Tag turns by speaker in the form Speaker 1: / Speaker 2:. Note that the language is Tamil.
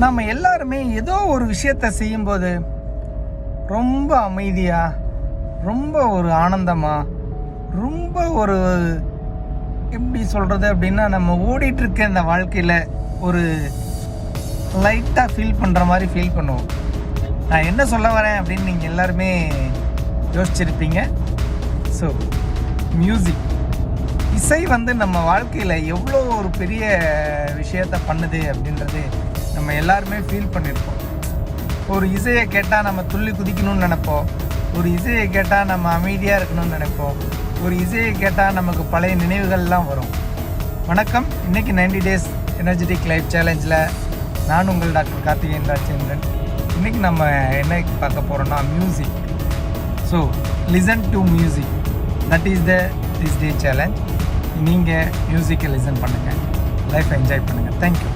Speaker 1: நம்ம எல்லாருமே ஏதோ ஒரு விஷயத்தை செய்யும்போது ரொம்ப அமைதியாக, ரொம்ப ஒரு ஆனந்தமாக, ரொம்ப ஒரு எப்படி சொல்கிறது அப்படின்னா, நம்ம ஓடிட்டுருக்க இந்த வாழ்க்கையில் ஒரு லைட்டாக ஃபீல் பண்ணுற மாதிரி ஃபீல் பண்ணுவோம். நான் என்ன சொல்ல வரேன் அப்படின்னு நீங்கள் எல்லாருமே யோசிச்சிருப்பீங்க. ஸோ மியூசிக், இசை நம்ம வாழ்க்கையில் எவ்வளோ ஒரு பெரிய விஷயத்தை பண்ணுது அப்படின்றது நம்ம எல்லாருமே ஃபீல் பண்ணியிருப்போம். ஒரு இசையை கேட்டால் நம்ம துள்ளி குதிக்கணும்னு நினைப்போம். ஒரு இசையை கேட்டால் நம்ம அமைதியாக இருக்கணும்னு நினைப்போம். ஒரு இசையை கேட்டால் நமக்கு பழைய நினைவுகள்லாம் வரும். வணக்கம். இன்றைக்கி 90 டேஸ் எனர்ஜெட்டிக் லைஃப் சேலஞ்சில் நான் உங்கள் டாக்டர் கார்த்திகேயன் ராஜேந்திரன். இன்றைக்கி நம்ம என்ன பார்க்க போகிறோன்னா music. So listen to music, that is this day challenge. நீங்கள் மியூசிக்கை லிசன் பண்ணுங்கள், லைஃப் என்ஜாய் பண்ணுங்கள். தேங்க்யூ.